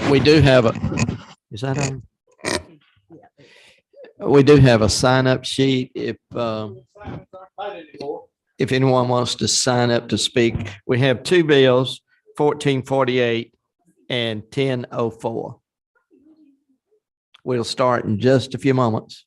We do have a, is that on? We do have a sign up sheet if anyone wants to sign up to speak. We have two bills, 1448 and 1004. We'll start in just a few moments.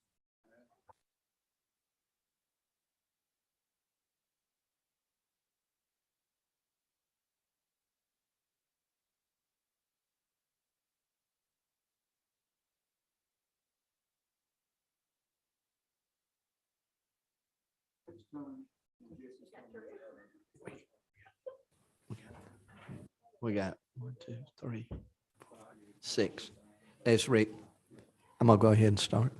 We got 1, 2, 3, 4, 6. That's Rick. I'm gonna go ahead and start.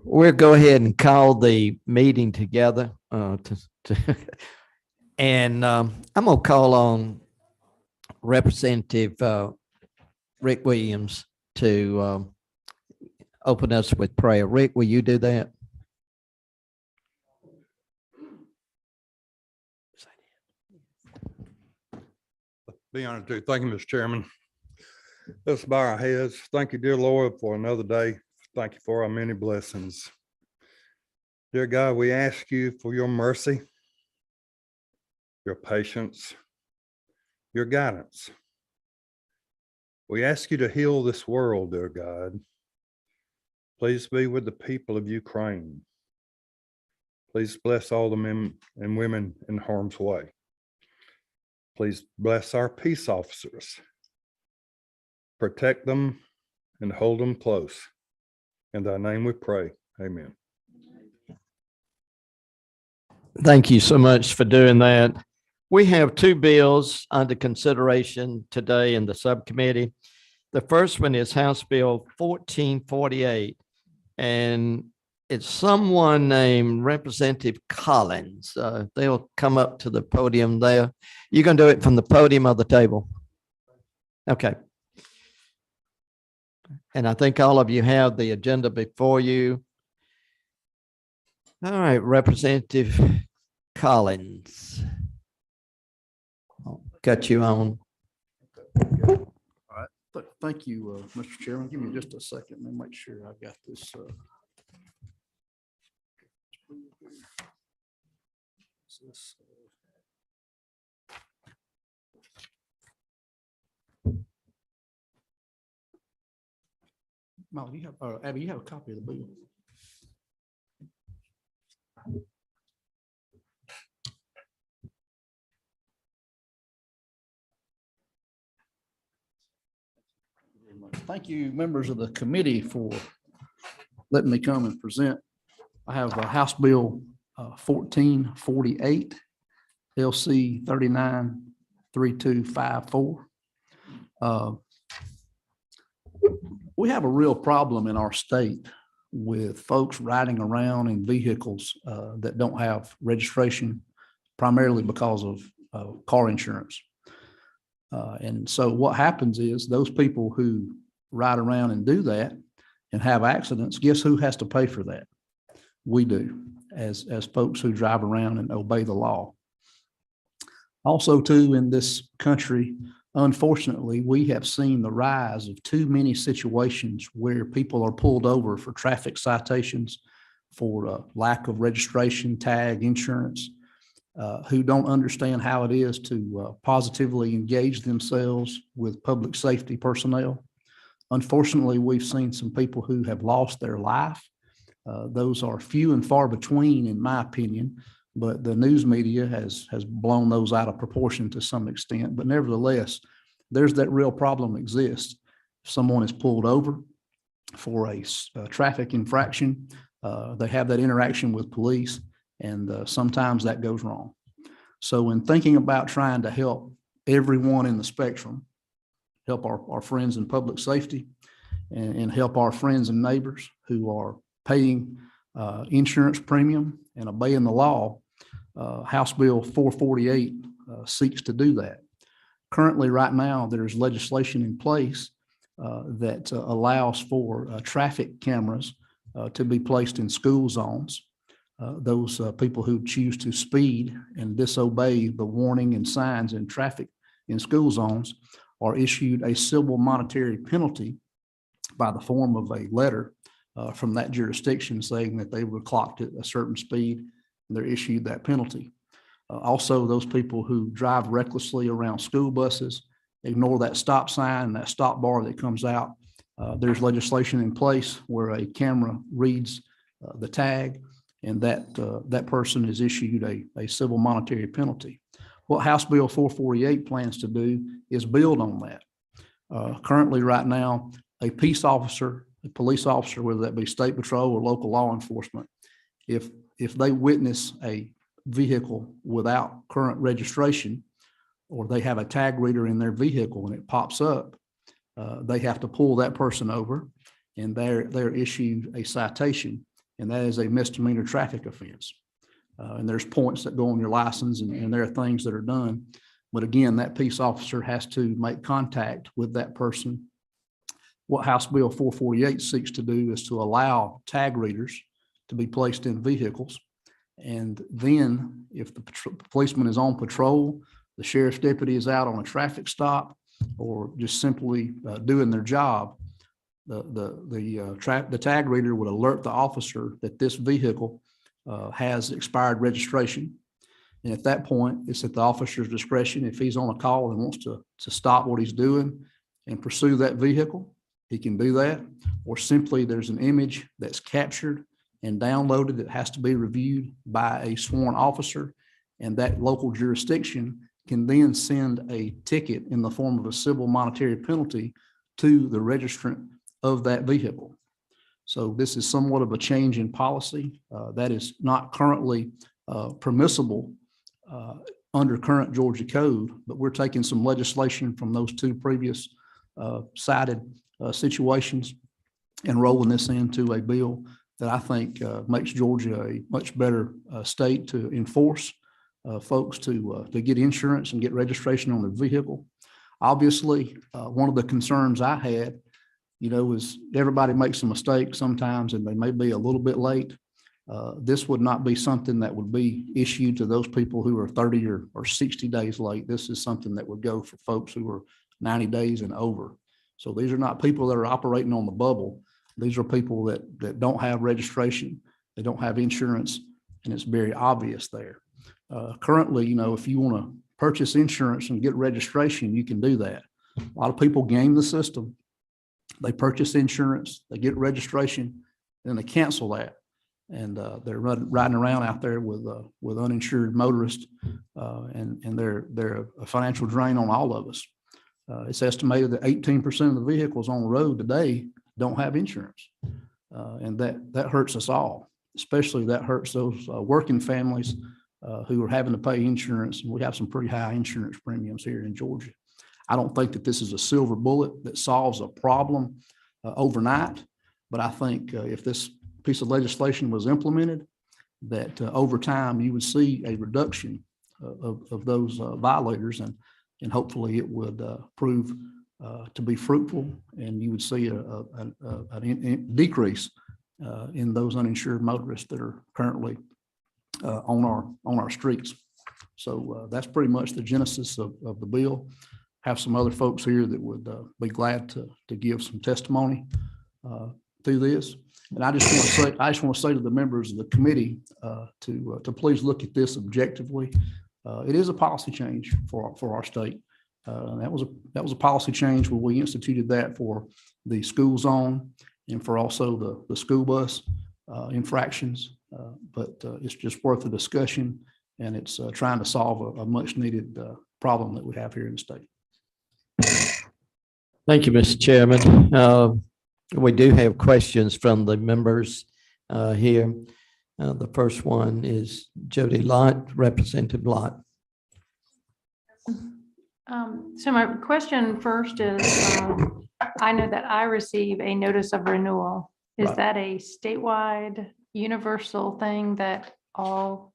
We'll go ahead and call the meeting together. And I'm gonna call on Representative Rick Williams to open us with prayer. Rick, will you do that? Be honored to. Thank you, Mr. Chairman. Let's bow our heads. Thank you, dear Lord, for another day. Thank you for our many blessings. Dear God, we ask you for your mercy, your patience, your guidance. We ask you to heal this world, dear God. Please be with the people of Ukraine. Please bless all the men and women in harm's way. Please bless our peace officers. Protect them and hold them close. In thy name we pray. Amen. Thank you so much for doing that. We have two bills under consideration today in the subcommittee. The first one is House Bill 1448, and it's someone named Representative Collins. They'll come up to the podium there. You can do it from the podium or the table. Okay. And I think all of you have the agenda before you. All right, Representative Collins. I'll cut you on. All right. Thank you, Mr. Chairman. Give me just a second and make sure I've got this. Molly, you have, Abby, you have a copy of the bill. Thank you, members of the committee, for letting me come and present. I have House Bill 1448, LC 393254. We have a real problem in our state with folks riding around in vehicles that don't have registration, primarily because of car insurance. And so what happens is those people who ride around and do that and have accidents, guess who has to pay for that? We do, as folks who drive around and obey the law. Also, too, in this country, unfortunately, we have seen the rise of too many situations where people are pulled over for traffic citations for lack of registration, tag, insurance, who don't understand how it is to positively engage themselves with public safety personnel. Unfortunately, we've seen some people who have lost their life. Those are few and far between, in my opinion, but the news media has blown those out of proportion to some extent. But nevertheless, there's that real problem exists. If someone is pulled over for a traffic infraction, they have that interaction with police, and sometimes that goes wrong. So in thinking about trying to help everyone in the spectrum, help our friends in public safety, and help our friends and neighbors who are paying insurance premium and obeying the law, House Bill 448 seeks to do that. Currently, right now, there's legislation in place that allows for traffic cameras to be placed in school zones. Those people who choose to speed and disobey the warning and signs in traffic in school zones are issued a civil monetary penalty by the form of a letter from that jurisdiction saying that they were clocked at a certain speed, and they're issued that penalty. Also, those people who drive recklessly around school buses, ignore that stop sign and that stop bar that comes out. There's legislation in place where a camera reads the tag, and that person is issued a civil monetary penalty. What House Bill 448 plans to do is build on that. Currently, right now, a peace officer, a police officer, whether that be state patrol or local law enforcement, if they witness a vehicle without current registration, or they have a tag reader in their vehicle and it pops up, they have to pull that person over, and they're issued a citation, and that is a misdemeanor traffic offense. And there's points that go on your license, and there are things that are done. But again, that peace officer has to make contact with that person. What House Bill 448 seeks to do is to allow tag readers to be placed in vehicles. And then if the policeman is on patrol, the sheriff's deputy is out on a traffic stop, or just simply doing their job, the tag reader would alert the officer that this vehicle has expired registration. And at that point, it's at the officer's discretion. If he's on a call and wants to stop what he's doing and pursue that vehicle, he can do that. Or simply there's an image that's captured and downloaded that has to be reviewed by a sworn officer, and that local jurisdiction can then send a ticket in the form of a civil monetary penalty to the registrant of that vehicle. So this is somewhat of a change in policy that is not currently permissible under current Georgia code, but we're taking some legislation from those two previous cited situations and rolling this into a bill that I think makes Georgia a much better state to enforce folks to get insurance and get registration on their vehicle. Obviously, one of the concerns I had, is everybody makes a mistake sometimes, and they may be a little bit late. This would not be something that would be issued to those people who are 30 or 60 days late. This is something that would go for folks who are 90 days and over. So these are not people that are operating on the bubble. These are people that don't have registration, they don't have insurance, and it's very obvious there. Currently, if you want to purchase insurance and get registration, you can do that. A lot of people game the system. They purchase insurance, they get registration, then they cancel that. And they're riding around out there with uninsured motorists, and they're a financial drain on all of us. It's estimated that 18% of the vehicles on the road today don't have insurance. And that hurts us all. Especially that hurts those working families who are having to pay insurance. And we have some pretty high insurance premiums here in Georgia. I don't think that this is a silver bullet that solves a problem overnight, but I think if this piece of legislation was implemented, that over time you would see a reduction of those violators, and hopefully it would prove to be fruitful, and you would see a decrease in those uninsured motorists that are currently on our streets. So that's pretty much the genesis of the bill. Have some other folks here that would be glad to give some testimony through this. And I just want to say to the members of the committee to please look at this objectively. It is a policy change for our state. That was a policy change where we instituted that for the school zone and for also the school bus infractions. But it's just worth the discussion, and it's trying to solve a much needed problem that we have here in the state. Thank you, Mr. Chairman. We do have questions from the members here. The first one is Jody Lott, Representative Lott. So my question first is, I know that I receive a notice of renewal. Is Right. that a statewide universal thing that all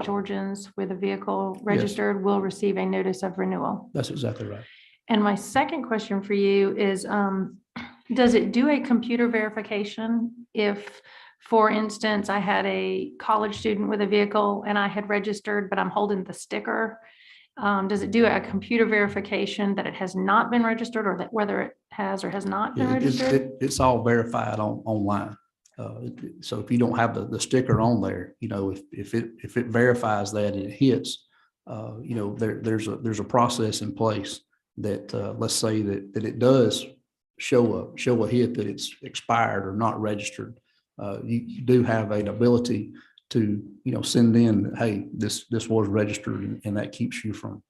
Georgians with a vehicle registered will receive a notice of renewal? That's exactly right. And my second question for you is, Does it do a computer verification if, for instance, I had a college student with a vehicle and I had registered, but I'm holding the sticker? Does it do a computer verification that it has not been registered, or that whether it has or has not been Yeah, registered? it's all verified online. So if you don't have the sticker on there, if it verifies that and it hits, there's a process in place that, let's say that it does show a hit that it's expired or not registered. You do have an ability to, send in, hey, this was registered, and that keeps you from.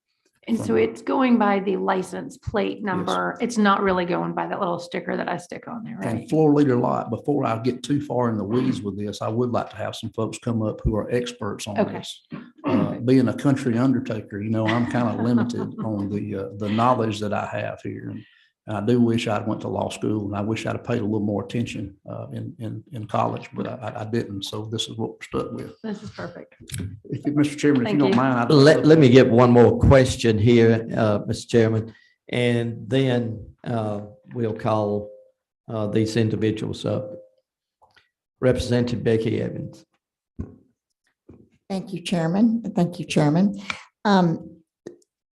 And so it's going by the license plate number. It's not really going by that little sticker that I stick on there, right? And floor leader lot, before I get too far in the weeds with this, I would like to have some folks come up who are experts on Okay. this. Being a country undertaker, I'm kind of limited on the knowledge that I have here. And I do wish I'd went to law school, and I wish I'd have paid a little more attention in college, but I didn't. So this is what we're stuck with. This is perfect. Mr. Chairman, if you Thank don't you. mind, Let me get one more question here, Mr. Chairman, and then we'll call these individuals up. Representative Becky Evans. Thank you, Chairman. Thank you, Chairman.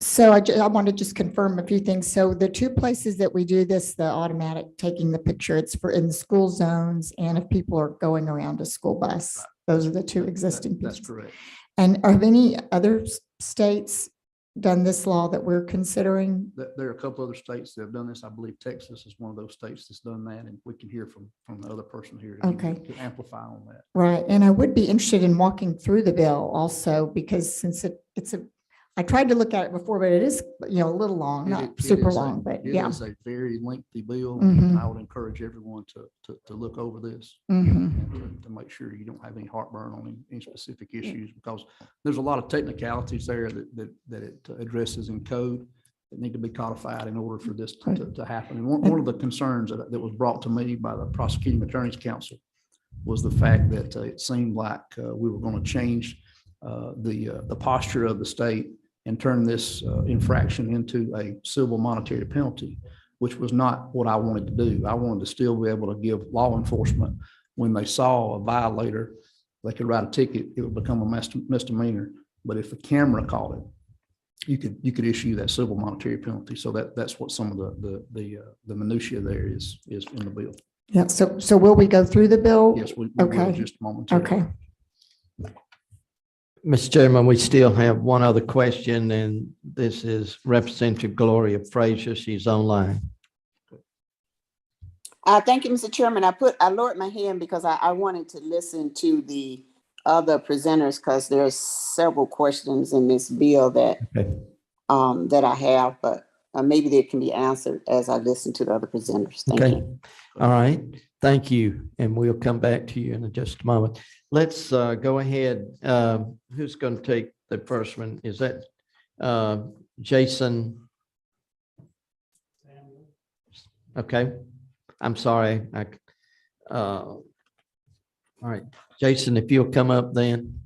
So I want to just confirm a few things. So the two places that we do this, the automatic taking the picture, it's for in the school zones and if people are going around a school bus. Those are the two existing that's pieces. correct. And are any other states done this law that we're considering? There are a couple other states that have done this. I believe Texas is one of those states that's done that, and we can hear from the other person here to amplify on that. Right. And I would be interested in walking through the bill also, because since I tried to look at it before, but it is, a little long, not super long, but yeah. It is a very lengthy bill. Mhm. And I would encourage everyone to look over this Mhm. and to make sure you don't have any heartburn on any specific issues, because there's a lot of technicalities there that it addresses in code that need to be codified in order for this to happen. And one of the concerns that was brought to me by the Prosecuting Attorney's Council was the fact that it seemed like we were going to change the posture of the state and turn this infraction into a civil monetary penalty, which was not what I wanted to do. I wanted to still be able to give law enforcement, when they saw a violator, they could write a ticket, it would become a misdemeanor. But if the camera caught it, you could issue that civil monetary penalty. So that's what some of the minutia there is in the bill. Yeah. So will we go through the bill? Yes, we will Okay. just momentarily. Okay. Mr. Chairman, we still have one other question, and this is Representative Gloria Frazier. She's online. Thank you, Mr. Chairman. I lowered my hand because I wanted to listen to the other presenters, because there's several questions in this bill that Okay. that I have, but maybe they can be answered as I listen to the other presenters. Thank Okay. you. All right. Thank you. And we'll come back to you in just a moment. Let's go ahead. Who's going to take the first one? Is that Jason? Okay. I'm sorry. All right. Jason, if you'll come up then.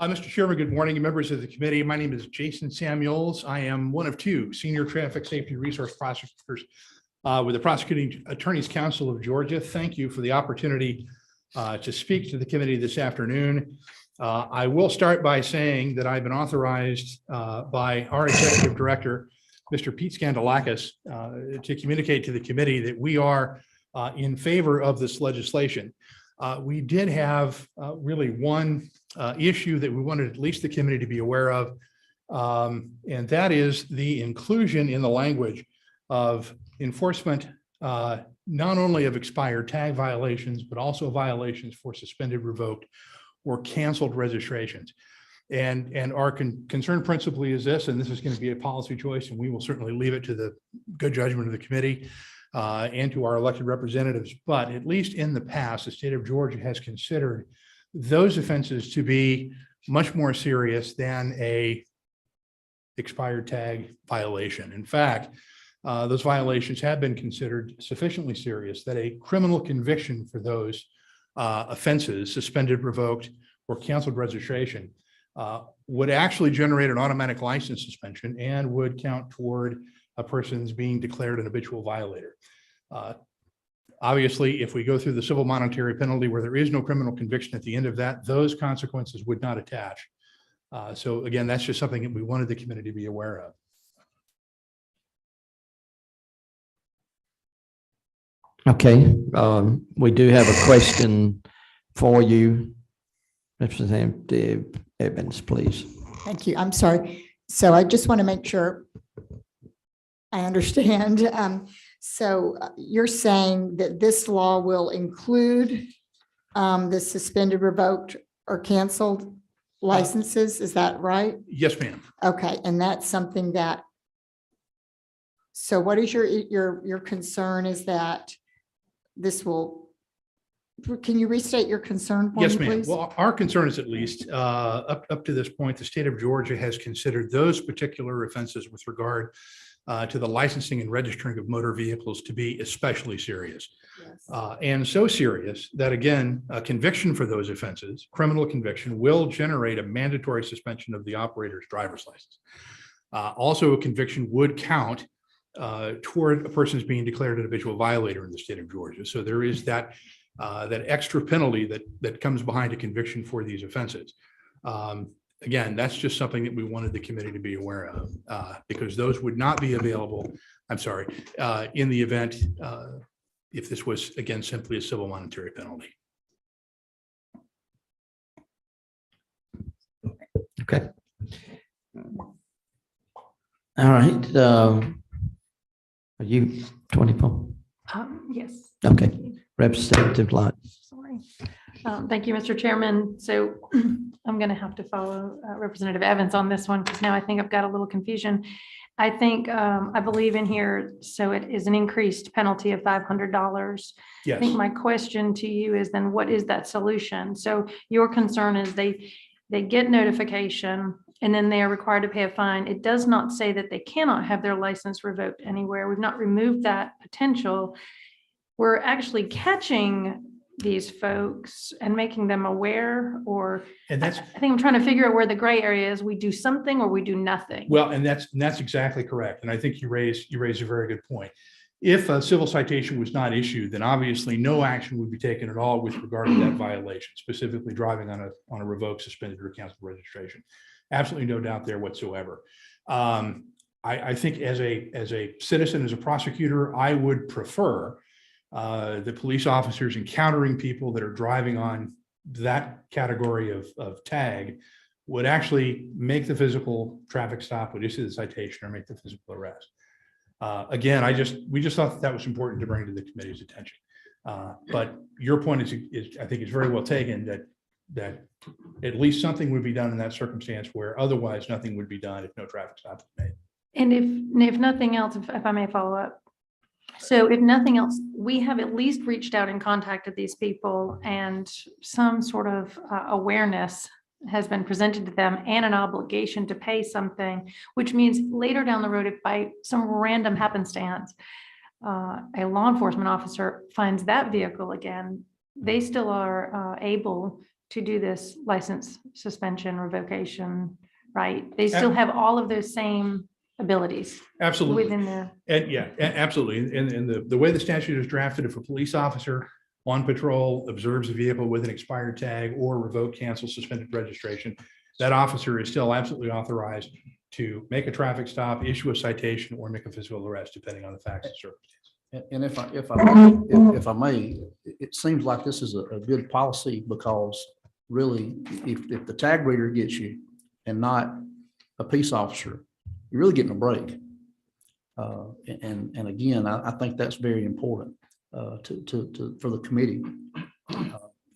Mr. Chairman, good morning, members of the committee. My name is Jason Samuels. I am one of two senior traffic safety resource prosecutors with the Prosecuting Attorney's Council of Georgia. Thank you for the opportunity to speak to the committee this afternoon. I will start by saying that I've been authorized by our executive director, Mr. Pete Skandalakis, to communicate to the committee that we are in favor of this legislation. We did have really one issue that we wanted at least the committee to be aware of, and that is the inclusion in the language of enforcement, not only of expired tag violations, but also violations for suspended, revoked, or canceled registrations. And our concern principally is this, and this is going to be a policy choice, and we will certainly leave it to the good judgment of the committee and to our elected representatives. But at least in the past, the state of Georgia has considered those offenses to be much more serious than a expired tag violation. In fact, those violations have been considered sufficiently serious that a criminal conviction for those offenses, suspended, revoked, or canceled registration would actually generate an automatic license suspension and would count toward a person's being declared an habitual violator. Obviously, if we go through the civil monetary penalty where there is no criminal conviction at the end of that, those consequences would not attach. So again, that's just something that we wanted the committee to be aware of. Okay, we do have a question for you. Representative Evans, please. Thank you. I'm sorry. So I just want to make sure I understand. So you're saying that this law will include the suspended, revoked, or canceled licenses? Is that right? Yes, ma'am. Okay, and that's something that, so what is your concern is that this will, can you restate your concern for me, Yes, ma'am. please? Well, our concern is at least up to this point, the state of Georgia has considered those particular offenses with regard to the licensing and registering of motor vehicles to be especially serious. Yes. And so serious that, again, a conviction for those offenses, criminal conviction, will generate a mandatory suspension of the operator's driver's license. Also, a conviction would count toward a person's being declared an habitual violator in the state of Georgia. So there is that extra penalty that comes behind a conviction for these offenses. Again, that's just something that we wanted the committee to be aware of because those would not be available, I'm sorry, in the event if this was, again, simply a civil monetary penalty. Okay. All right. Are you 24? Yes. Okay. Representative Lott. Sorry. Thank you, Mr. Chairman. So I'm going to have to follow Representative Evans on this one because now I think I've got a little confusion. I think I believe in here, so it is an increased penalty of $500. I think Yes. my question to you is then what is that solution? So your concern is they get notification and then they are required to pay a fine. It does not say that they cannot have their license revoked anywhere. We've not removed that potential. We're actually catching these folks and making them aware, or And that's, I think I'm trying to figure out where the gray area is. We do something or we do nothing. well, and that's exactly correct. And I think you raised a very good point. If a civil citation was not issued, then obviously no action would be taken at all with regard to that violation, specifically driving on a revoked, suspended, or canceled registration. Absolutely no doubt there whatsoever. I think as a citizen, as a prosecutor, I would prefer the police officers encountering people that are driving on that category of tag would actually make the physical traffic stop, would issue the citation, or make the physical arrest. Again, we just thought that was important to bring to the committee's attention. But your point is I think is very well taken, that at least something would be done in that circumstance where otherwise nothing would be done if no traffic stop is made. And if nothing else, if I may follow up. So if nothing else, we have at least reached out and contacted these people, and some sort of awareness has been presented to them and an obligation to pay something, which means later down the road, if by some random happenstance, a law enforcement officer finds that vehicle again, they still are able to do this license suspension, revocation, right? They still have all of those same abilities Absolutely. within their. And yeah, absolutely. And the way the statute is drafted, if a police officer on patrol observes a vehicle with an expired tag or revoked, cancel, suspended registration, that officer is still absolutely authorized to make a traffic stop, issue a citation, or make a physical arrest, depending on the facts and circumstances. And if I may, it seems like this is a good policy because really, if the tag reader gets you and not a peace officer, you're really getting a break. And again, I think that's very important for the committee.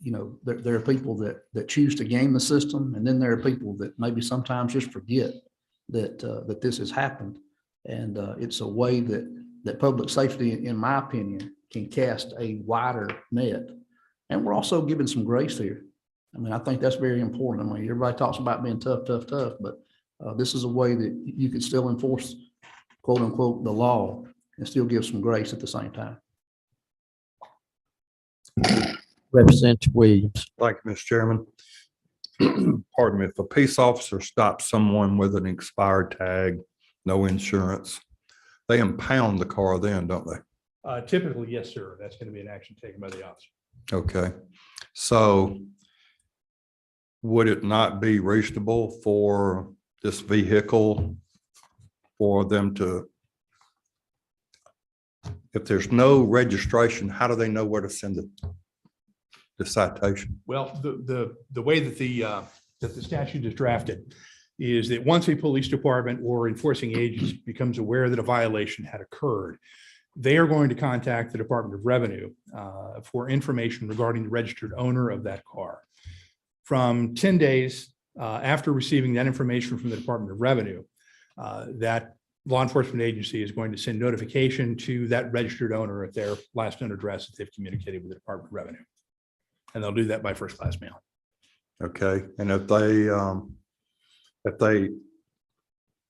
You know, there are people that choose to game the system, and then there are people that maybe sometimes just forget that this has happened. And it's a way that public safety, in my opinion, can cast a wider net. And we're also giving some grace here. I mean, I think that's very important. I mean, everybody talks about being tough, but this is a way that you can still enforce, quote unquote, the law and still give some grace at the same time. Representative Williams. Thank you, Mr. Chairman. pardon me, if a peace officer stops someone with an expired tag, no insurance, they impound the car then, don't they? Typically, yes, sir. That's going to be an action taken by the officer. Okay, so would it not be reasonable for this vehicle for them to, if there's no registration, how do they know where to send the citation? Well, the way that the statute is drafted is that once a police department or enforcing agency becomes aware that a violation had occurred, they are going to contact the Department of Revenue for information regarding the registered owner of that car. From 10 days after receiving that information from the Department of Revenue, that law enforcement agency is going to send notification to that registered owner at their last known address that they've communicated with the Department of Revenue. And they'll do that by first class mail. Okay, and if they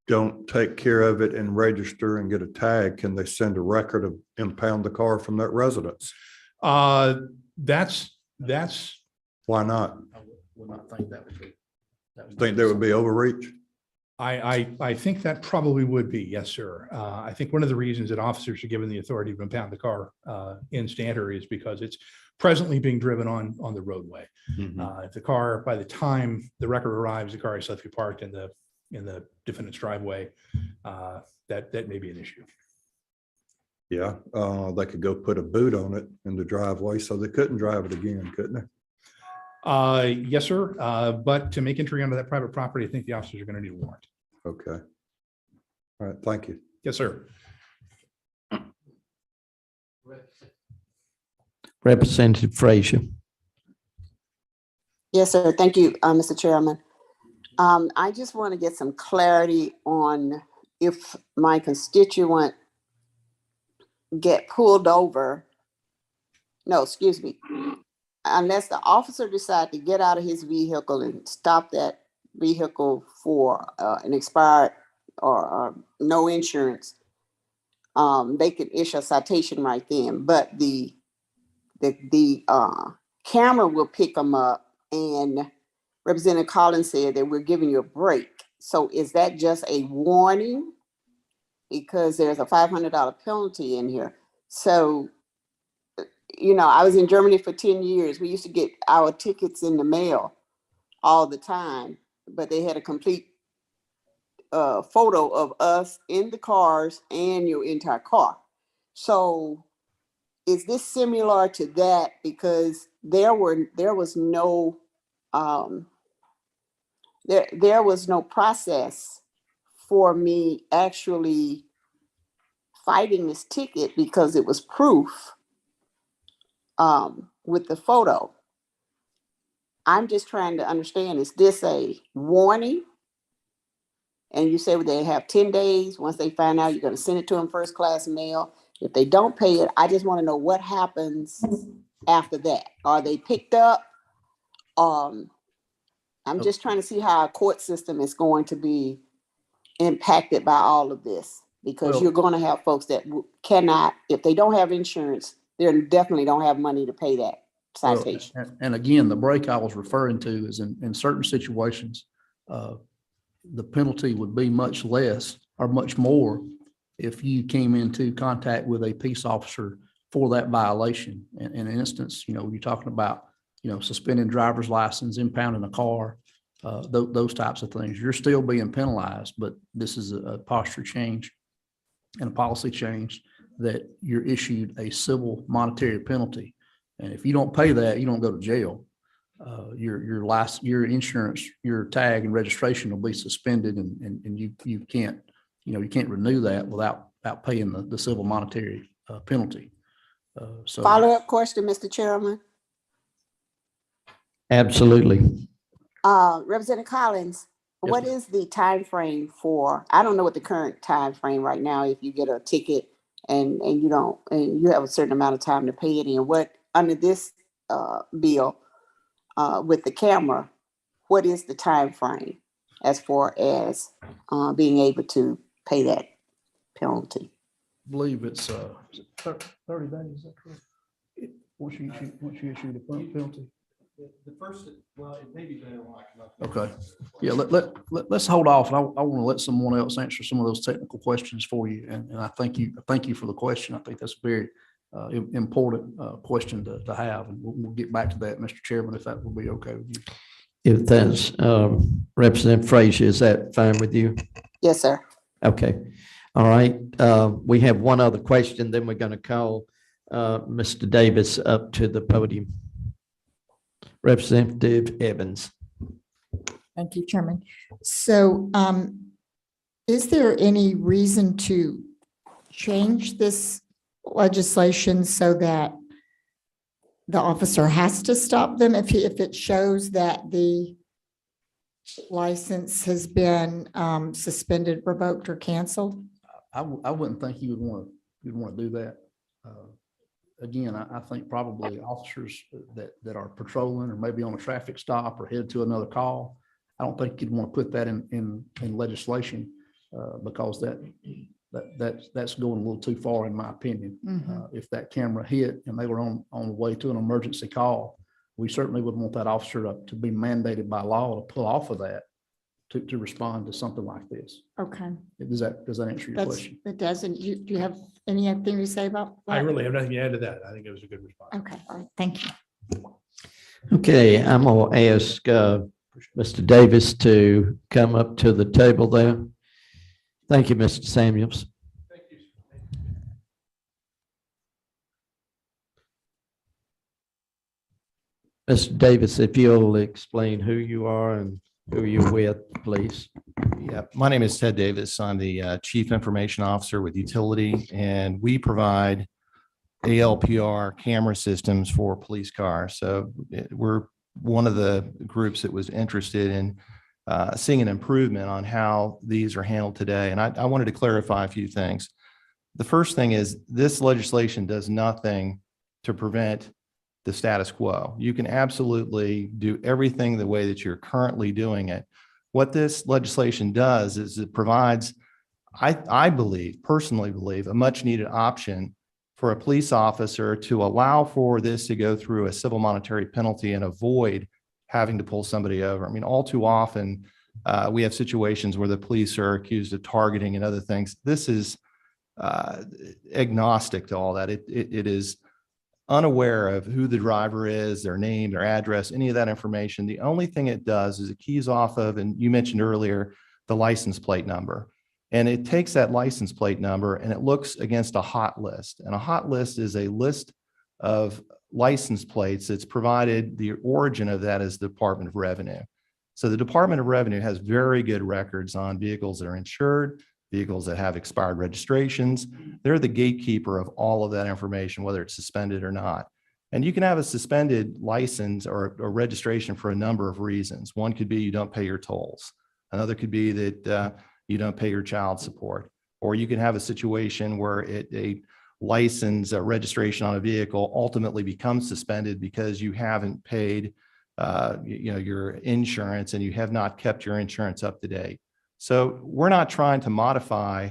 don't take care of it and register and get a tag, can they send a record of impound the car from that residence? That's Why not? I would not think that would be. Think there would be overreach? I think that probably would be, yes, sir. I think one of the reasons that officers are given the authority to impound the car in Stanter is because it's presently being driven on the roadway. If the car, by the time the record arrives, the car is safely parked in the defendant's driveway, that may be an issue. Yeah, they could go put a boot on it in the driveway so they couldn't drive it again, couldn't they? Yes, sir. But to make entry onto that private property, I think the officers are going to need a warrant. Okay. All right, thank you. Yes, sir. Representative Frazier. Yes, sir. Thank you, Mr. Chairman. I just want to get some clarity on if my constituent get pulled over. No, excuse me. Unless the officer decide to get out of his vehicle and stop that vehicle for an expired or no insurance, they could issue a citation right then. But the camera will pick them up, and Representative Collins said that we're giving you a break. So is that just a warning? Because there's a $500 penalty in here. So, you know, I was in Germany for 10 years. We used to get our tickets in the mail all the time, but they had a complete photo of us in the cars and your entire car. So is this similar to that? Because there was no process for me actually fighting this ticket because it was proof with the photo. I'm just trying to understand, is this a warning? And you say they have 10 days. Once they find out, you're going to send it to them first class mail. If they don't pay it, I just want to know what happens after that. Are they picked up? I'm just trying to see how our court system is going to be impacted by all of this, because Well, you're going to have folks that cannot, if they don't have insurance, they definitely don't have money to pay that Well, citation. and again, the break I was referring to is in certain situations, the penalty would be much less or much more if you came into contact with a peace officer for that violation. In an instance, you know, you're talking about, you know, suspending driver's license, impounding a car, those types of things. You're still being penalized, but this is a posture change and a policy change that you're issued a civil monetary penalty. And if you don't pay that, you don't go to jail. Your insurance, your tag and registration will be suspended, and you can't renew that without paying the civil monetary penalty. So Follow-up question, Mr. Chairman. Absolutely. Representative Collins, Yes, what ma'am. is the time frame for, I don't know what the current time frame right now, if you get a ticket and you have a certain amount of time to pay it in, what under this bill with the camera, what is the time frame as far as being able to pay that penalty? I believe it's 30 days, is that correct? Once you issue the penalty. The first, well, it may be better when I come up. Okay. Yeah, let's hold off. And I want to let someone else answer some of those technical questions for you. And I thank you for the question. I think that's a very important question to have. And we'll get back to that, Mr. Chairman, if that will be okay with you. If that's, Representative Frazier, is that fine with you? Yes, sir. Okay. All right. We have one other question, then we're going to call Mr. Davis up to the podium. Representative Evans. Thank you, Chairman. So is there any reason to change this legislation so that the officer has to stop them if it shows that the license has been suspended, revoked, or canceled? I wouldn't think you'd want to do that. Again, I think probably officers that are patrolling or maybe on a traffic stop or headed to another call, I don't think you'd want to put that in legislation because that's going a little too far, in my opinion. If that camera hit and they were on the way to an emergency call, we certainly would want that officer to be mandated by law to pull off of that to respond to something like this. Okay. Does that answer your question? It doesn't. Do you have anything to say about that? I really have nothing to add to that. I think it was a good response. Okay, all right, thank you. Okay, I'm going to ask Mr. Davis to come up to the table there. Thank you, Mr. Samuels. Thank you. Mr. Davis, if you'll explain who you are and who you're with, please. Yeah, my name is Ted Davis. I'm the Chief Information Officer with Utility, and we provide ALPR camera systems for police cars. So we're one of the groups that was interested in seeing an improvement on how these are handled today. And I wanted to clarify a few things. The first thing is this legislation does nothing to prevent the status quo. You can absolutely do everything the way that you're currently doing it. What this legislation does is it provides, I personally believe, a much needed option for a police officer to allow for this to go through a civil monetary penalty and avoid having to pull somebody over. I mean, all too often, we have situations where the police are accused of targeting and other things. This is agnostic to all that. It is unaware of who the driver is, their name, their address, any of that information. The only thing it does is it keys off of, and you mentioned earlier, the license plate number. And it takes that license plate number and it looks against a hot list. And a hot list is a list of license plates that's provided. The origin of that is the Department of Revenue. So the Department of Revenue has very good records on vehicles that are insured, vehicles that have expired registrations. They're the gatekeeper of all of that information, whether it's suspended or not. And you can have a suspended license or a registration for a number of reasons. One could be you don't pay your tolls. Another could be that you don't pay your child support. Or you can have a situation where a license, a registration on a vehicle ultimately becomes suspended because you haven't paid your insurance and you have not kept your insurance up to date. So we're not trying to modify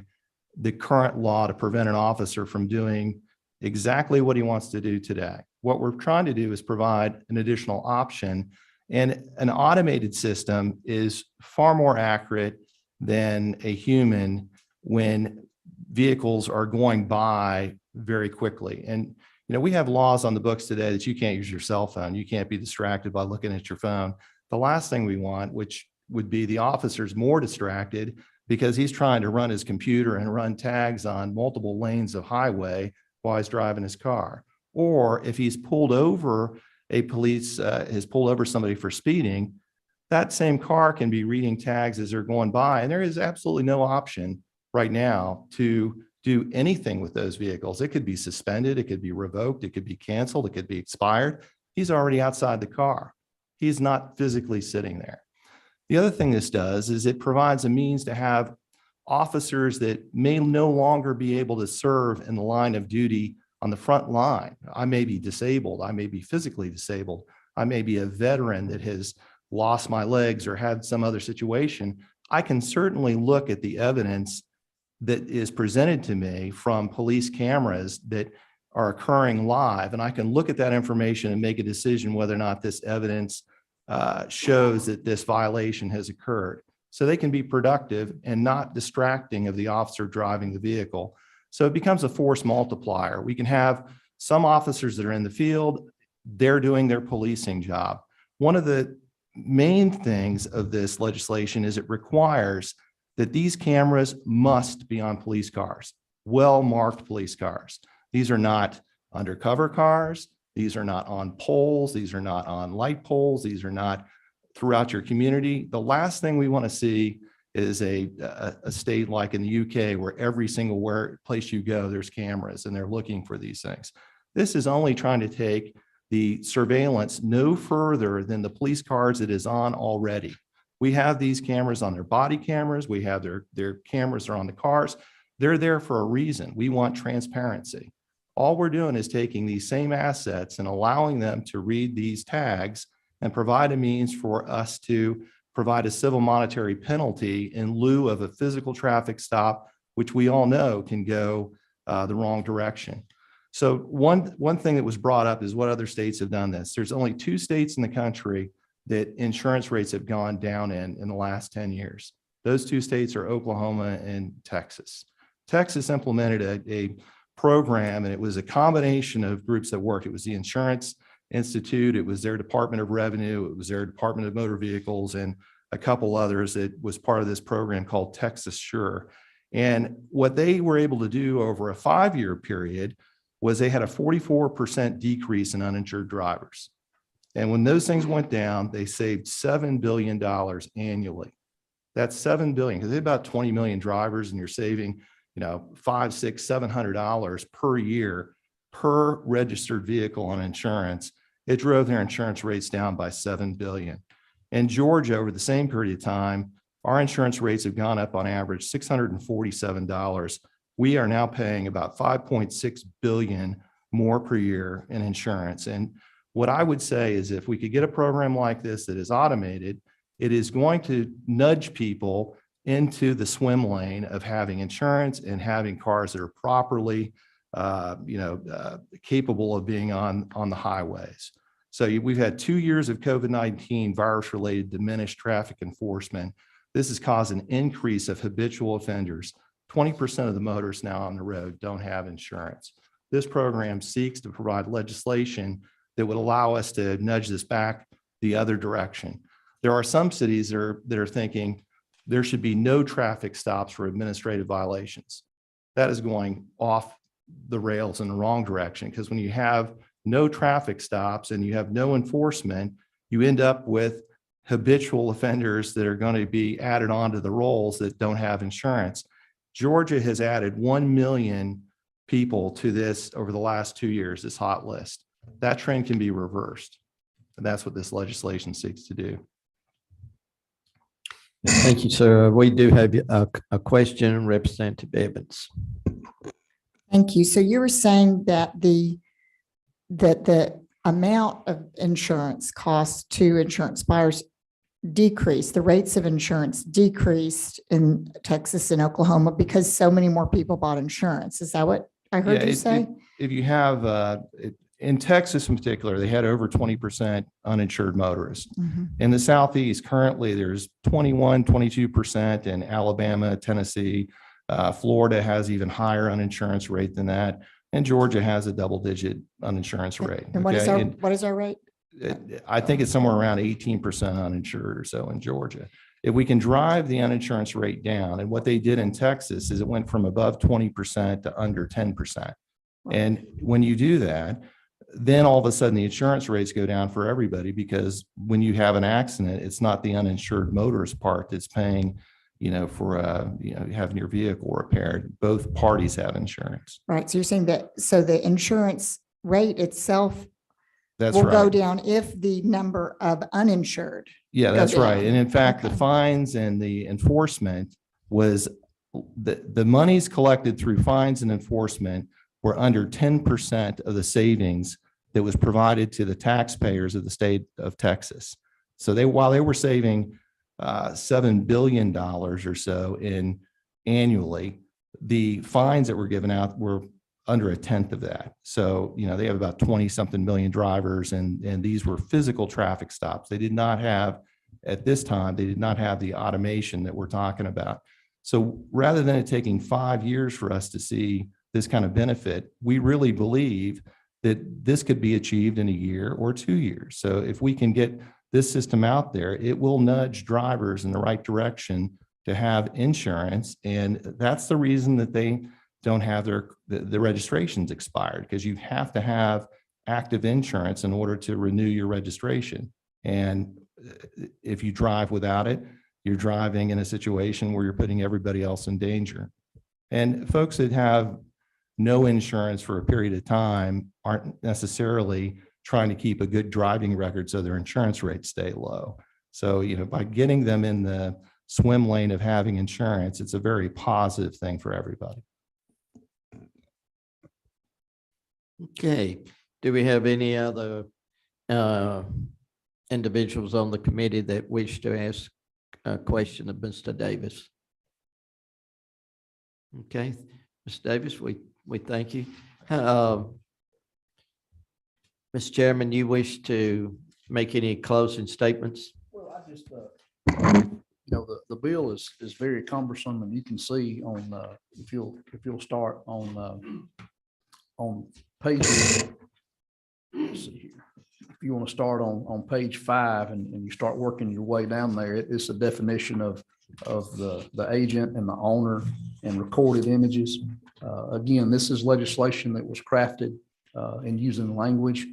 the current law to prevent an officer from doing exactly what he wants to do today. What we're trying to do is provide an additional option, and an automated system is far more accurate than a human when vehicles are going by very quickly. And we have laws on the books today that you can't use your cell phone. You can't be distracted by looking at your phone. The last thing we want, which would be the officer's more distracted because he's trying to run his computer and run tags on multiple lanes of highway while he's driving his car. Or if he's pulled over, has pulled over somebody for speeding, that same car can be reading tags as they're going by. And there is absolutely no option right now to do anything with those vehicles. It could be suspended, it could be revoked, it could be canceled, it could be expired. He's already outside the car. He's not physically sitting there. The other thing this does is it provides a means to have officers that may no longer be able to serve in the line of duty on the front line. I may be disabled. I may be physically disabled. I may be a veteran that has lost my legs or had some other situation. I can certainly look at the evidence that is presented to me from police cameras that are occurring live, and I can look at that information and make a decision whether or not this evidence shows that this violation has occurred. So they can be productive and not distracting of the officer driving the vehicle. So it becomes a force multiplier. We can have some officers that are in the field, they're doing their policing job. One of the main things of this legislation is it requires that these cameras must be on police cars, well-marked police cars. These are not undercover cars. These are not on poles. These are not on light poles. These are not throughout your community. The last thing we want to see is a state like in the UK where every single place you go, there's cameras and they're looking for these things. This is only trying to take the surveillance no further than the police cars it is on already. We have these cameras on their body cameras. We have their cameras are on the cars. They're there for a reason. We want transparency. All we're doing is taking these same assets and allowing them to read these tags and provide a means for us to provide a civil monetary penalty in lieu of a physical traffic stop, which we all know can go the wrong direction. So one thing that was brought up is what other states have done this. There's only 2 states in the country that insurance rates have gone down in the last 10 years. Those 2 states are Oklahoma and Texas. Texas implemented a program, and it was a combination of groups that work. It was the Insurance Institute, it was their Department of Revenue, it was their Department of Motor Vehicles, and a couple others that was part of this program called Texas Sure. And what they were able to do over a 5-year period was they had a 44% decrease in uninsured drivers. And when those things went down, they saved $7 billion annually. That's $7 billion, because they have about 20 million drivers, and you're saving, $500, $600, $700 per year per registered vehicle on insurance. It drove their insurance rates down by $7 billion. In Georgia, over the same period of time, our insurance rates have gone up on average $647. We are now paying about $5.6 billion more per year in insurance. And what I would say is if we could get a program like this that is automated, it is going to nudge people into the swim lane of having insurance and having cars that are properly capable of being on the highways. So we've had 2 years of COVID-19 virus-related diminished traffic enforcement. This has caused an increase of habitual offenders. 20% of the motorists now on the road don't have insurance. This program seeks to provide legislation that would allow us to nudge this back the other direction. There are some cities that are thinking there should be no traffic stops for administrative violations. That is going off the rails in the wrong direction, because when you have no traffic stops and you have no enforcement, you end up with habitual offenders that are going to be added onto the rolls that don't have insurance. Georgia has added 1 million people to this over the last 2 years, this hot list. That trend can be reversed. And that's what this legislation seeks to do. Thank you, sir. We do have a question, Representative Evans. Thank you. So you were saying that the amount of insurance costs to insurance buyers decreased, the rates of insurance decreased in Texas and Oklahoma because so many more people bought insurance. Is that what I heard you say? If you have, in Texas in particular, they had over 20% uninsured motorists. Mhm. In the Southeast, currently there's 21, 22%. In Alabama, Tennessee, Florida has even higher uninsurance rate than that. And Georgia has a double-digit uninsurance rate. And what is our rate? I think it's somewhere around 18% uninsured or so in Georgia. If we can drive the uninsurance rate down, and what they did in Texas is it went from above 20% to under 10%. And when you do that, then all of a sudden the insurance rates go down for everybody, because when you have an accident, it's not the uninsured motorist part that's paying, for having your vehicle repaired. Both parties have insurance. Right. So you're saying that, so the insurance rate itself That's will go right. down if the number of uninsured. Yeah, that's down. right. And in fact, the Okay. fines and the enforcement was the monies collected through fines and enforcement were under 10% of the savings that was provided to the taxpayers of the state of Texas. So while they were saving $7 billion or so annually, the fines that were given out were under a tenth of that. So, they have about 20 something million drivers, and these were physical traffic stops. They did not have, at this time, they did not have the automation that we're talking about. So rather than it taking 5 years for us to see this kind of benefit, we really believe that this could be achieved in a year or 2 years. So if we can get this system out there, it will nudge drivers in the right direction to have insurance. And that's the reason that they don't have the registrations expired, because you have to have active insurance in order to renew your registration. And if you drive without it, you're driving in a situation where you're putting everybody else in danger. And folks that have no insurance for a period of time aren't necessarily trying to keep a good driving record so their insurance rates stay low. So, by getting them in the swim lane of having insurance, it's a very positive thing for everybody. Okay, do we have any other individuals on the committee that wish to ask a question of Mr. Davis? Okay, Mr. Davis, we thank you. Mr. Chairman, you wish to make any closing statements? Well, I just, the bill is very cumbersome, and you can see on, if you'll start on page, let's see here. If you want to start on page 5 and you start working your way down there, it's a definition of the agent and the owner and recorded images. Again, this is legislation that was crafted and using language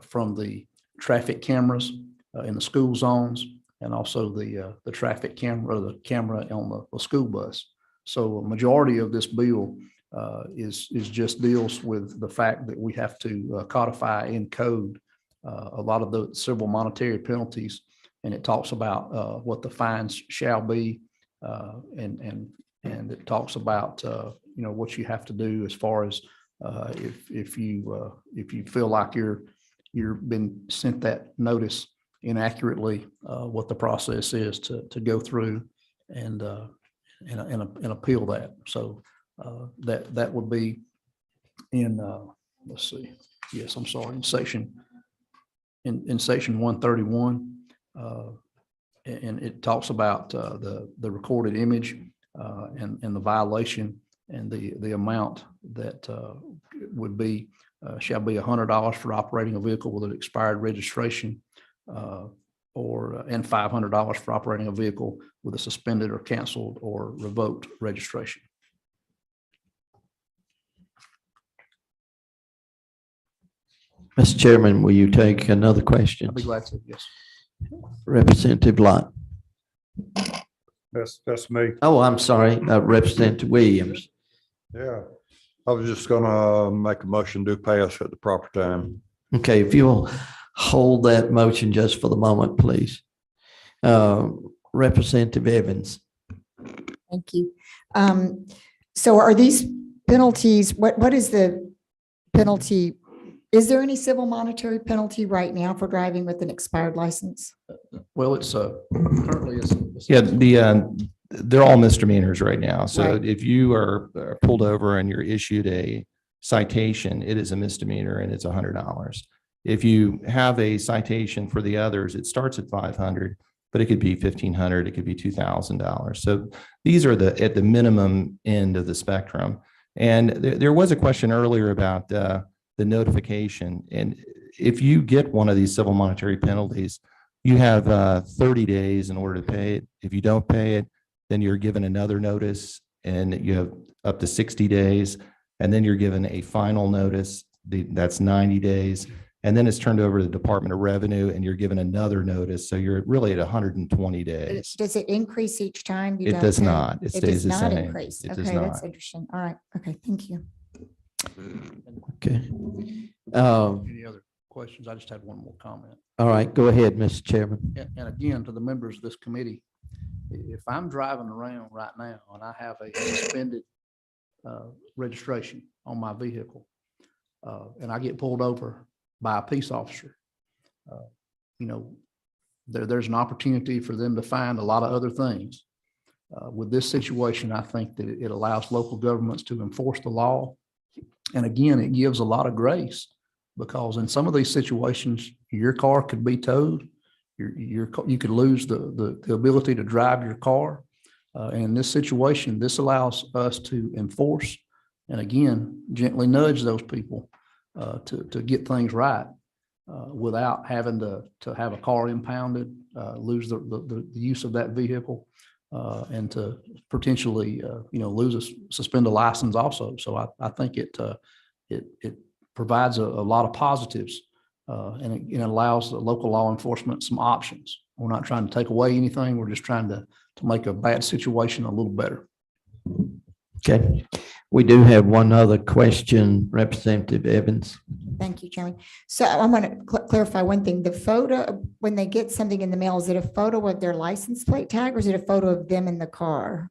from the traffic cameras in the school zones, and also the traffic camera, the camera on the school bus. So a majority of this bill is just deals with the fact that we have to codify in code a lot of the civil monetary penalties, and it talks about what the fines shall be, and it talks about what you have to do as far as if you feel like you've been sent that notice inaccurately, what the process is to go through and appeal that. So that would be in let's see, yes, I'm sorry, in section 131, and it talks about the recorded image and the violation, and the amount that would be shall be $100 for operating a vehicle with an expired registration, and $500 for operating a vehicle with a suspended or canceled or revoked registration. Mr. Chairman, will you take another question? I'll be glad to, yes. Representative Lott. That's me. Oh, I'm sorry, Representative Williams. Yeah. I was just gonna make a motion to pass at the proper time. Okay, if you'll hold that motion just for the moment, please. Representative Evans. Thank you. So are these penalties, what is the penalty? Is there any civil monetary penalty right now for driving with an expired license? Well, it's currently it's They're all misdemeanors right now. So Right. if you are pulled over and you're issued a citation, it is a misdemeanor and it's $100. If you have a citation for the others, it starts at $500, but it could be $1,500, it could be $2,000. So these are at the minimum end of the spectrum. And there was a question earlier about the notification. And if you get one of these civil monetary penalties, you have 30 days in order to pay it. If you don't pay it, then you're given another notice, and you have up to 60 days. And then you're given a final notice, that's 90 days. And then it's turned over to the Department of Revenue, and you're given another notice. So you're really at 120 days. Does it increase each time? You It don't does pay? not. It It stays does the not same. increase. It does Okay, that's not. interesting. All right. Okay, thank you. Okay. any other questions? I just had one more comment. All right, go ahead, Mr. Chairman. And again, to the members of this committee, if I'm driving around right now and I have a suspended registration on my vehicle, and I get pulled over by a peace officer, there's an opportunity for them to find a lot of other things. With this situation, I think that it allows local governments to enforce the law And again, it gives a lot of grace because in some of these situations, your car could be towed. You could lose the ability to drive your car. And in this situation, this allows us to enforce and again, gently nudge those people to get things right without having to have a car impounded, lose the use of that vehicle, and to potentially, suspend a license also. So I think it provides a lot of positives, and it allows the local law enforcement some options. We're not trying to take away anything. We're just trying to make a bad situation a little better. Okay, we do have one other question, Representative Evans. Thank you, Chairman. So I want to clarify one thing. The photo, when they get something in the mail, is it a photo of their license plate tag or is it a photo of them in the car?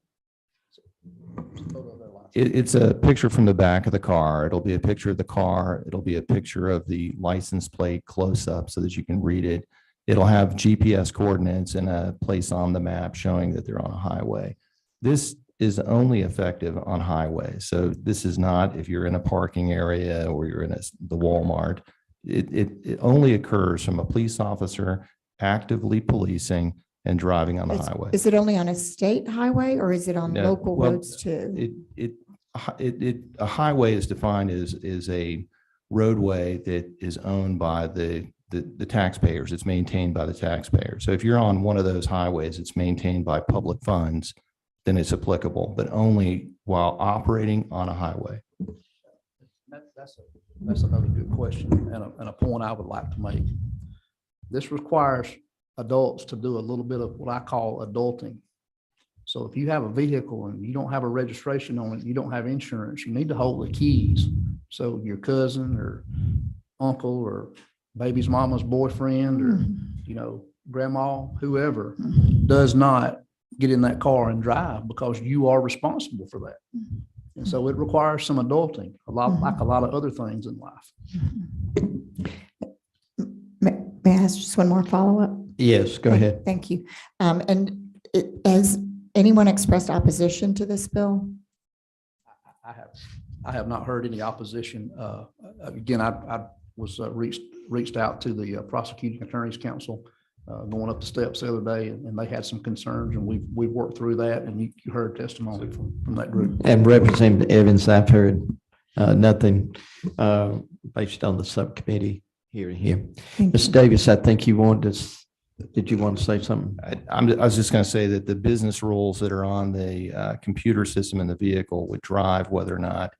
It's a picture from the back of the car. It'll be a picture of the car. It'll be a picture of the license plate close up so that you can read it. It'll have GPS coordinates and a place on the map showing that they're on a highway. This is only effective on highways. So this is not if you're in a parking area or you're in the Walmart. It only occurs from a police officer actively policing and driving on the highway. Is it only on a state highway or is it on No, local well, roads too? A highway is defined as a roadway that is owned by the taxpayers. It's maintained by the taxpayer. So if you're on one of those highways, it's maintained by public funds, then it's applicable, but only while operating on a highway. That's another good question and a point I would like to make. This requires adults to do a little bit of what I call adulting. So if you have a vehicle and you don't have a registration on it, you don't have insurance, you need to hold the keys. So your cousin or uncle or baby's mama's boyfriend or, grandma, whoever does not get in that car and drive because you are responsible for that. And so it requires some adulting, like a lot of other things in life. May I ask just one more follow-up? Yes, go ahead. Thank you. Has anyone expressed opposition to this bill? I have not heard any opposition. Again, I was reached out to the prosecuting attorneys council going up the steps the other day, and they had some concerns, and we've worked through that, and you heard testimony from that group. And Representative Evans, I've heard nothing based on the subcommittee hearing here. Ms. Davis, I think you wanted to, did you want to say something? I was just going to say that the business rules that are on the computer system in the vehicle would drive whether or not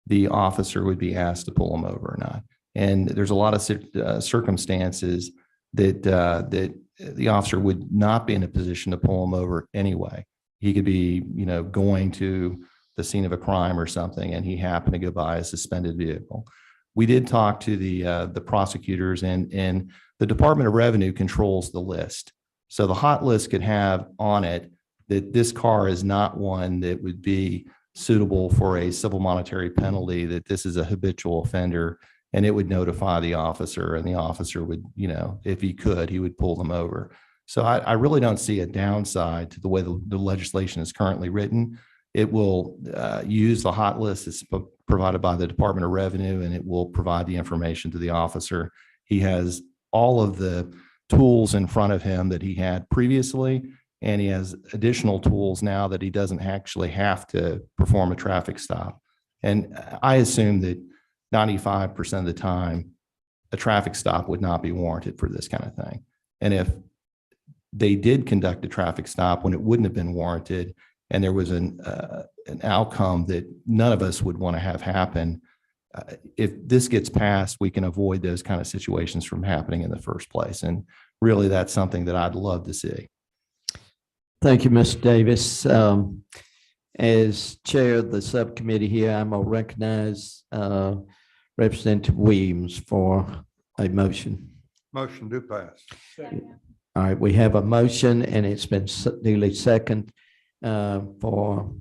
the officer would be asked to pull them over or not. And there's a lot of circumstances that the officer would not be in a position to pull them over anyway. He could be, going to the scene of a crime or something, and he happened to go by a suspended vehicle. We did talk to the prosecutors, and the Department of Revenue controls the list. So the hot list could have on it that this car is not one that would be suitable for a civil monetary penalty, that this is a habitual offender, and it would notify the officer, and the officer would, if he could, he would pull them over. So I really don't see a downside to the way the legislation is currently written. It will use the hot list that's provided by the Department of Revenue, and it will provide the information to the officer. He has all of the tools in front of him that he had previously, and he has additional tools now that he doesn't actually have to perform a traffic stop. And I assume that 95% of the time, a traffic stop would not be warranted for this kind of thing. And if they did conduct a traffic stop when it wouldn't have been warranted, and there was an outcome that none of us would want to have happen, if this gets passed, we can avoid those kind of situations from happening in the first place. And really, that's something that I'd love to see. Thank you, Ms. Davis. As chair of the subcommittee here, I'm going to recognize Representative Williams for a motion. Motion to pass. All right, we have a motion and it's been duly second for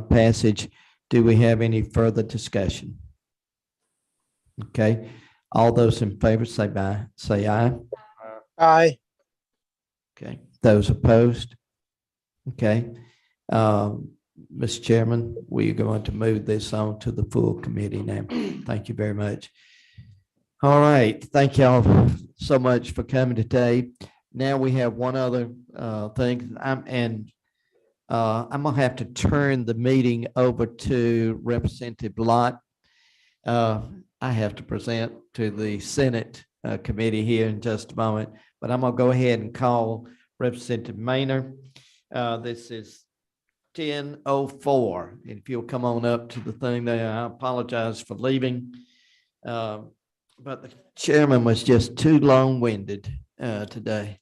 passage. Do we have any further discussion? Okay, all those in favor say aye. Aye. Okay, those opposed? Okay, Mr. Chairman, we are going to move this on to the full committee now. Thank you very much. All right, thank y'all so much for coming today. Now we have one other thing. I'm gonna have to turn the meeting over to Representative Lott. I have to present to the Senate committee here in just a moment, but I'm gonna go ahead and call Representative Maynor. This is 10:04. And if you'll come on up to the thing there, I apologize for leaving. But the chairman was just too long-winded today.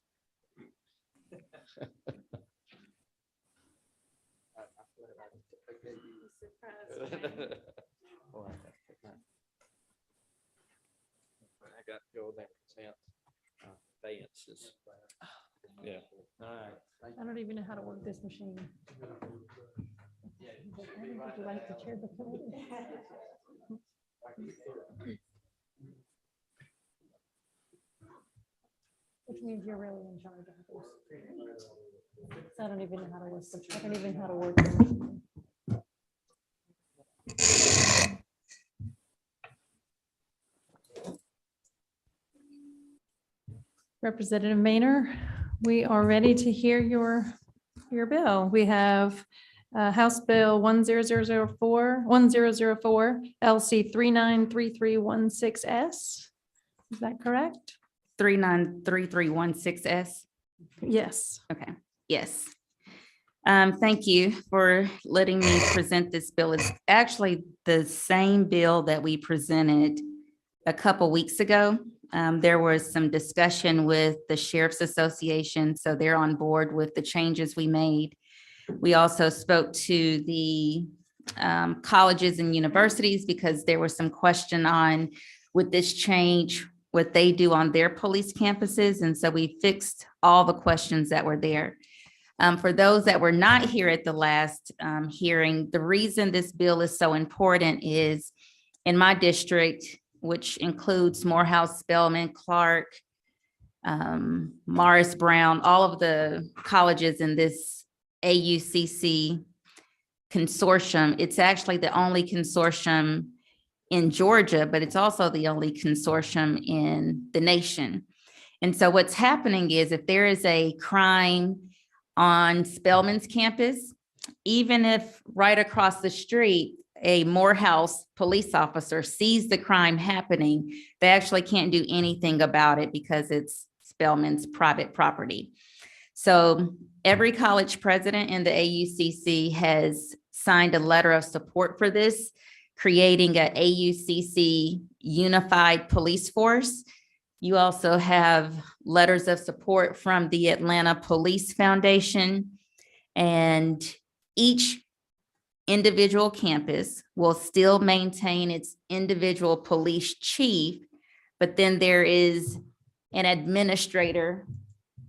I got to go there. Yeah. All right. I don't even know how to work this machine. Would you like to chair the committee? Which means you're really in charge of this. So I don't even know how to work, I don't even know how to work. the machine. Representative Maynor, we are ready to hear your bill. We have House Bill 1004 LC 393316S. Is that correct? 393316S. Yes. Okay, yes. Thank you for letting me present this bill. It's actually the same bill that we presented a couple weeks ago. There was some discussion with the Sheriff's Association, so they're on board with the changes we made. We also spoke to the colleges and universities because there was some question on, would this change what they do on their police campuses? And so we fixed all the questions that were there. For those that were not here at the last hearing, the reason this bill is so important is in my district, which includes Morehouse, Spelman, Clark, Morris Brown, all of the colleges in this AUCC consortium. It's actually the only consortium in Georgia, but it's also the only consortium in the nation. And so what's happening is if there is a crime on Spelman's campus, even if right across the street, a Morehouse police officer sees the crime happening, they actually can't do anything about it because it's Spelman's private property. So every college president in the AUCC has signed a letter of support for this, creating an AUCC unified police force. You also have letters of support from the Atlanta Police Foundation, and each individual campus will still maintain its individual police chief, but then there is an administrator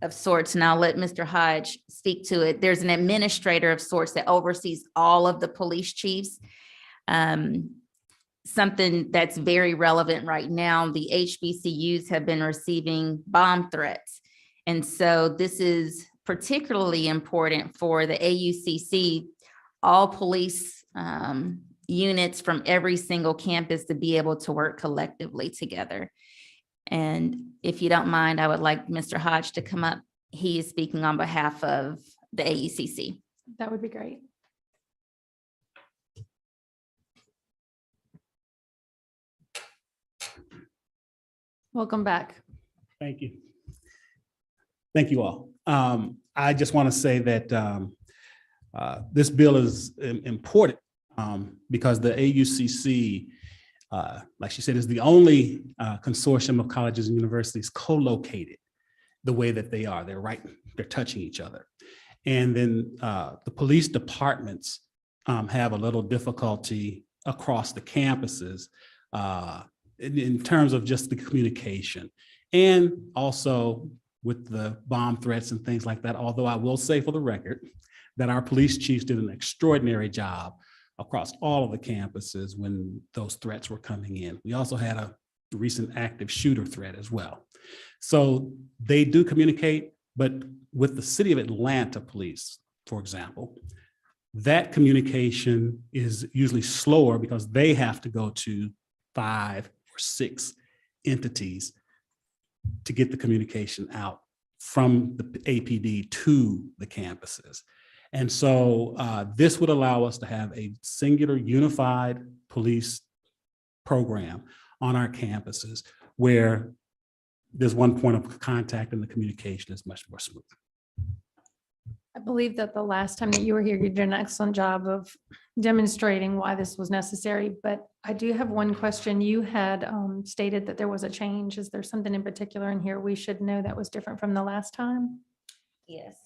of sorts, and I'll let Mr. Hodge speak to it. There's an administrator of sorts that oversees all of the police chiefs. Something that's very relevant right now, the HBCUs have been receiving bomb threats. And so this is particularly important for the AUCC, all police units from every single campus to be able to work collectively together. And if you don't mind, I would like Mr. Hodge to come up. He is speaking on behalf of the AUCC. That would be great. Welcome back. Thank you. Thank you all. I just want to say that this bill is important because the AUCC, like she said, is the only consortium of colleges and universities co-located the way that they are. They're touching each other. And then the police departments have a little difficulty across the campuses in terms of just the communication, and also with the bomb threats and things like that. Although I will say for the record that our police chiefs did an extraordinary job across all of the campuses when those threats were coming in. We also had a recent active shooter threat as well. So they do communicate, but with the city of Atlanta police, for example, That communication is usually slower because they have to go to 5 or 6 entities to get the communication out from the APD to the campuses. And so this would allow us to have a singular unified police program on our campuses where there's one point of contact and the communication is much more smooth. I believe that the last time that you were here, you did an excellent job of demonstrating why this was necessary, but I do have one question. You had stated that there was a change. Is there something in particular in here we should know that was different from the last time? Yes.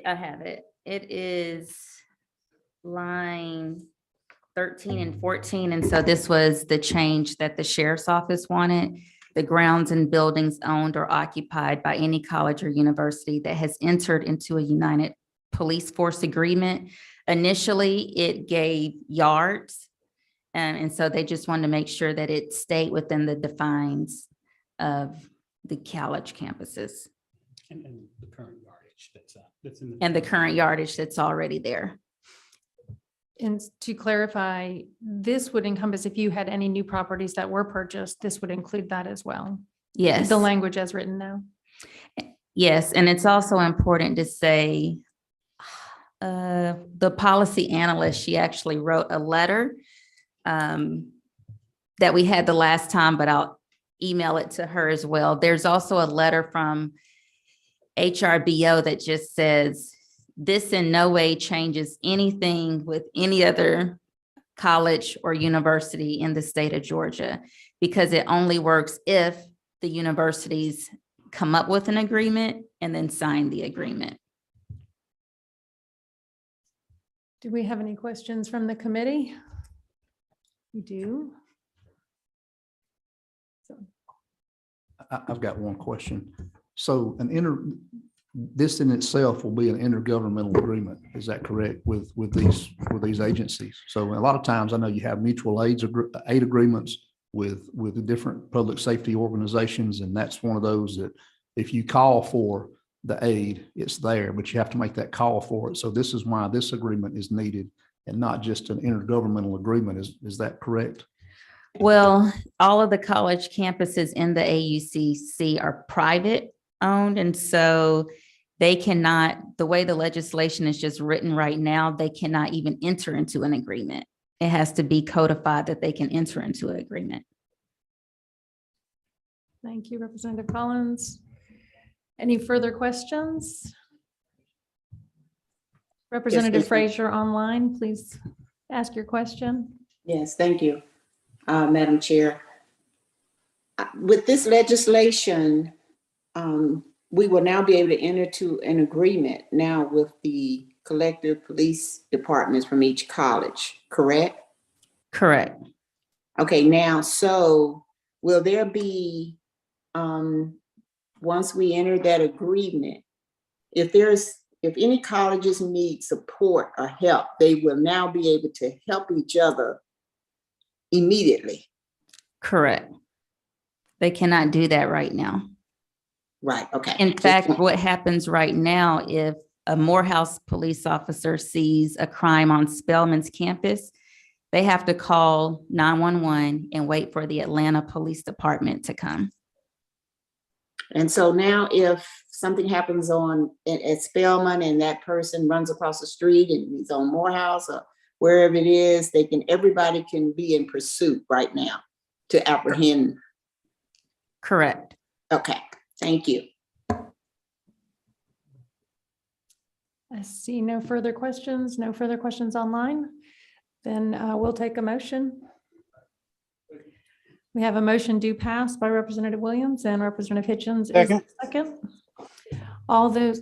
I have it. It is line 13 and 14. And so this was the change that the sheriff's office wanted. The grounds and buildings owned or occupied by any college or university that has entered into a United Police Force agreement. Initially, it gave yards. And so they just wanted to make sure that it stayed within the defines of the college campuses And the current yardage that's in and the current yardage that's already there. And to clarify, this would encompass if you had any new properties that were purchased, this would include that as well. Yes. The language as written now. Yes, and it's also important to say the policy analyst, she actually wrote a letter that we had the last time, but I'll email it to her as well. There's also a letter from HRBO that just says, this in no way changes anything with any other college or university in the state of Georgia, because it only works if the universities come up with an agreement and then sign the agreement. Do we have any questions from the committee? We do. I've got one question. So this in itself will be an intergovernmental agreement. Is that correct with these agencies? So a lot of times I know you have mutual aid agreements with the different public safety organizations. And that's one of those that if you call for the aid, it's there, but you have to make that call for it. So this is why this agreement is needed and not just an intergovernmental agreement. Is that correct? Well, all of the college campuses in the AUCC are private owned. And so they cannot, the way the legislation is just written right now, they cannot even enter into an agreement. It has to be codified that they can enter into an agreement. Thank you, Representative Collins. Any further questions? Representative ma'am. Frazier online, please ask your question. Yes, thank you, Madam Chair. With this legislation, we will now be able to enter to an agreement now with the collective police departments from each college, correct? Correct. Okay, now, so will there be, once we enter that agreement, if any colleges need support or help, they will now be able to help each other immediately? Correct. They cannot do that right now. Right, okay. In fact, what happens right now, if a Morehouse police officer sees a crime on Spelman's campus, they have to call 911 and wait for the Atlanta Police Department to come. And so now if something happens at Spelman and that person runs across the street and he's on Morehouse or wherever it is, everybody can be in pursuit right now to apprehend. Correct. Okay, thank you. I see no further questions, no further questions online. Then we'll take a motion. We have a motion do pass by Representative Williams and Representative Hitchens is second. All those,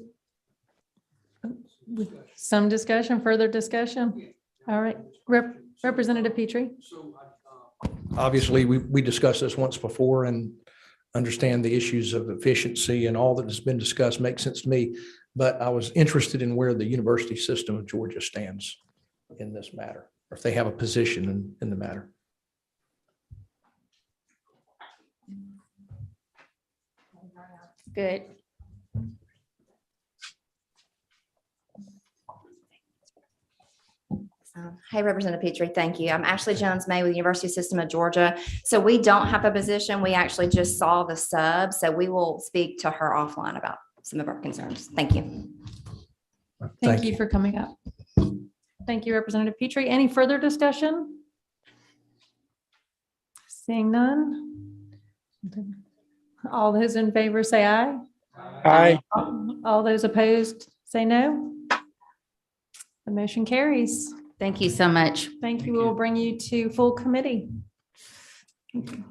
with some discussion, further discussion. All right, Representative Petrie. Obviously, we discussed this once before and understand the issues of efficiency and all that has been discussed makes sense to me. But I was interested in where the university system of Georgia stands in this matter, or if they have a position in the matter. Good. Hey, Representative Petrie, thank you. I'm Ashley Jones-May with the University System of Georgia. So we don't have a position. We actually just saw the sub. So we will speak to her offline about some of our concerns. Thank you. Thank you for coming up. Thank you, Representative Petrie. Any further discussion? Seeing none. All those in favor say aye. Aye. All those opposed say no. The motion carries. Thank you so much. Thank you. We'll bring you to full committee. Thank you.